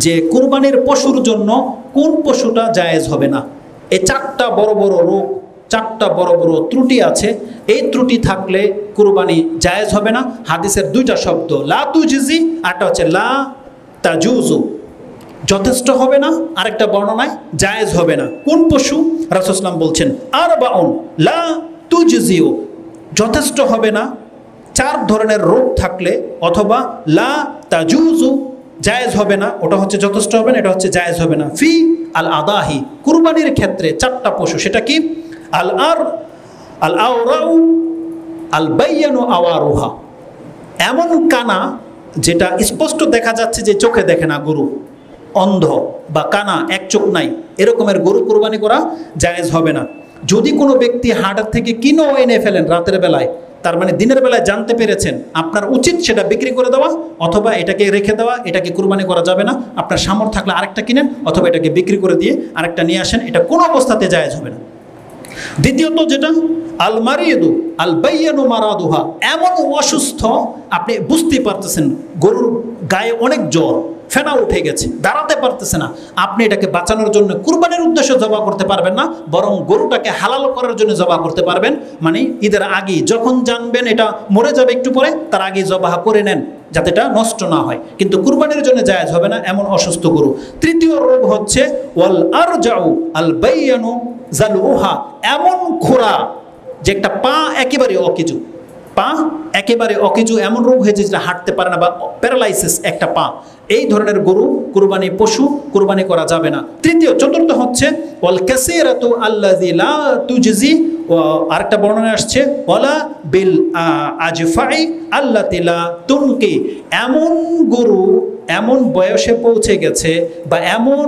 যে কুরবানির পশুর জন্য কোন পশুটা জায়েজ হবে না। এই চারটা বড় বড় রোগ, চারটা বড় বড় ত্রুটি আছে। এই ত্রুটি থাকলে কুরবানি জায়েজ হবে না। হাদিসের দুইটা শব্দ, লা তুজিজি, আরটা হচ্ছে লা তাজুজু, যথেষ্ট হবে না, আরেকটা বর্ণনায় জায়েজ হবে না। কোন পশু? রাসূল সাল্লাল্লাহু আলাইহি ওয়াসাল্লাম বলছেন আরবাউন লা তুজিজিউ, যথেষ্ট হবে না। চার ধরনের রোগ থাকলে, অথবা লা তাজুজু, জায়েজ হবে না, ওটা হচ্ছে যথেষ্ট হবে না, এটা হচ্ছে জায়েজ হবে না। ফি আল আদাহি, কুরবানির ক্ষেত্রে চারটা পশু, সেটা কি? আল আওরাউ আল বাইয়ানু আওয়ারুহা, এমন কানা যেটা স্পষ্ট দেখা যাচ্ছে যে চোখে দেখে না, গরু অন্ধ বা কানা, এক চোখ নাই, এরকমের গরু কুরবানি করা জায়েজ হবে না। যদি কোনো ব্যক্তি হাটের থেকে কিনেও এনে ফেলেন রাতের বেলায়, তার মানে দিনের বেলায় জানতে পেরেছেন, আপনার উচিত সেটা বিক্রি করে দেওয়া অথবা এটাকে রেখে দেওয়া, এটাকে কুরবানি করা যাবে না। আপনার সামর্থ্য থাকলে আরেকটা কিনেন অথবা এটাকে বিক্রি করে দিয়ে আরেকটা নিয়ে আসেন, এটা কোনো অবস্থাতে জায়েজ হবে না। দ্বিতীয়ত যেটা, আল মারিদু আল বাইয়ানু মারাদুহা, এমন অসুস্থ আপনি বুঝতেই পারতেছেন গরুর গায়ে অনেক জ্বর, ফেনা উঠে গেছে, দাঁড়াতে পারতেছে না, আপনি এটাকে বাঁচানোর জন্য কুরবানির উদ্দেশ্যে জবাই করতে পারবেন না, বরং গরুটাকে হালাল করার জন্য জবাই করতে পারবেন। মানে ঈদের আগে যখন জানবেন এটা মরে যাবে একটু পরে, তার আগে জবাই করে নেন যাতে এটা নষ্ট না হয়, কিন্তু কুরবানির জন্য জায়েজ হবে না এমন অসুস্থ গরু। তৃতীয় রোগ হচ্ছে ওয়াল আরজাউ আল বাইয়ানু জালুহা, এমন খোরা যে একটা পা একেবারে অকেজু, পা একেবারে অকেজু, এমন রোগ হয়েছে যেটা হাঁটতে পারে না বা প্যারালাইসিস একটা পা, এই ধরনের গরু কুরবানি পশু কুরবানি করা যাবে না। চতুর্থ হচ্ছে ওয়াল কাসীরাতু আল্লাযী লা তুজজি, আরেকটা বর্ণনা আসছে ওয়ালা বিল আজফাই আল্লাতী লা তুনকি, এমন গরু এমন বয়সে পৌঁছে গেছে বা এমন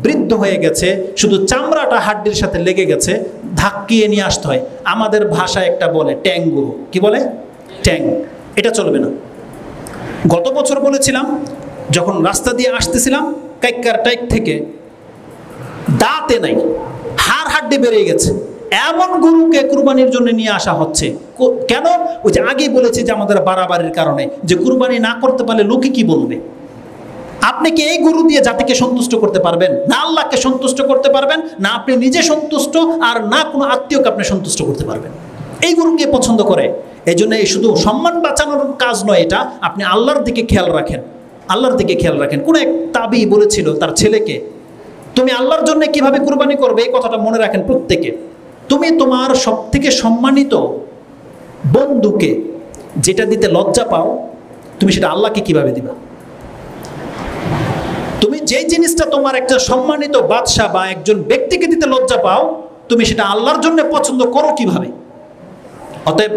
বৃদ্ধ হয়ে গেছে, শুধু চামড়াটা হাড্ডির সাথে লেগে গেছে, ধাক্কিয়ে নিয়ে আসতে হয়। আমাদের ভাষায় একটা বলে ট্যাং গরু, কি বলে? ট্যাং। এটা চলবে না। গত বছর বলেছিলাম, যখন রাস্তা দিয়ে আসতেছিলাম কাইক্কার টাইক থেকে দাঁতে নাই, হাড় হাড্ডি বেরিয়ে গেছে, এমন গরুকে কুরবানির জন্য নিয়ে আসা হচ্ছে। কেন? ওই যে আগেই বলেছি যে আমাদের বাড়াবাড়ির কারণে, যে কুরবানি না করতে পারলে লোকে কি বলবে। আপনি কি এই গরু দিয়ে জাতিকে সন্তুষ্ট করতে পারবেন? না আল্লাহকে সন্তুষ্ট করতে পারবেন, না আপনি নিজে সন্তুষ্ট, আর না কোনো আত্মীয়কে আপনি সন্তুষ্ট করতে পারবেন। এই গরুকে পছন্দ করে। এই জন্য এই শুধু সম্মান বাঁচানোর কাজ নয়, এটা আপনি আল্লাহর দিকে খেয়াল রাখেন, আল্লাহর দিকে খেয়াল রাখেন। কোন এক তাবি বলেছিল তার ছেলেকে, তুমি আল্লাহর জন্য কিভাবে কুরবানি করবে, এই কথাটা মনে রাখেন প্রত্যেকে। তুমি তোমার সব থেকে সম্মানিত বন্ধুকে যেটা দিতে লজ্জা পাও, তুমি সেটা আল্লাহকে কিভাবে দিবা? তুমি যে জিনিসটা তোমার একটা সম্মানিত বাদশা বা একজন ব্যক্তিকে দিতে লজ্জা পাও, তুমি সেটা আল্লাহর জন্য পছন্দ করো কিভাবে? অতএব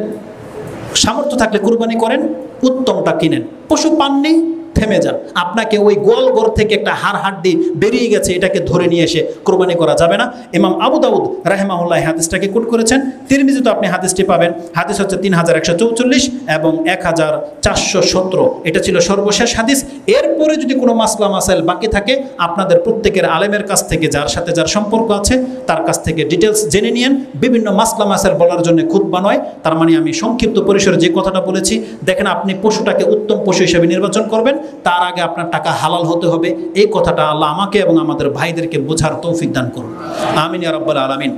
সামর্থ্য থাকলে কুরবানি করেন, উত্তমটা কিনেন। পশু পাননি, থেমে যান। আপনাকে ওই গোয়াল ঘর থেকে একটা হাড় হাড্ডি বেরিয়ে গেছে, এটাকে ধরে নিয়ে এসে কুরবানি করা যাবে না। ইমাম আবু দাউদ রাহিমাহুল্লাহ হাদিসটাকে কোট করেছেন। তিরমিজিতে আপনি হাদিসটি পাবেন। হাদিস হচ্ছে 3144 এবং 1417। এটা ছিল সর্বশেষ হাদিস। এরপরে যদি কোনো মাসলা মাসাইল বাকি থাকে, আপনাদের প্রত্যেকের আলেমের কাছ থেকে, যার সাথে যার সম্পর্ক আছে তার কাছ থেকে ডিটেলস জেনে নিয়েন। বিভিন্ন মাসলা মাসাইল বলার জন্য খুতবা নয়, তার মানে আমি সংক্ষিপ্ত পরিসরে যে কথাটা বলেছি, দেখেন আপনি পশুটাকে উত্তম পশু হিসেবে নির্বাচন করবেন, তার আগে আপনার টাকা হালাল হতে হবে। এই কথাটা আল্লাহ আমাকে এবং আমাদের ভাইদেরকে বোঝার তৌফিক দান করুন। আমিন ইয়া রাব্বাল আলামিন।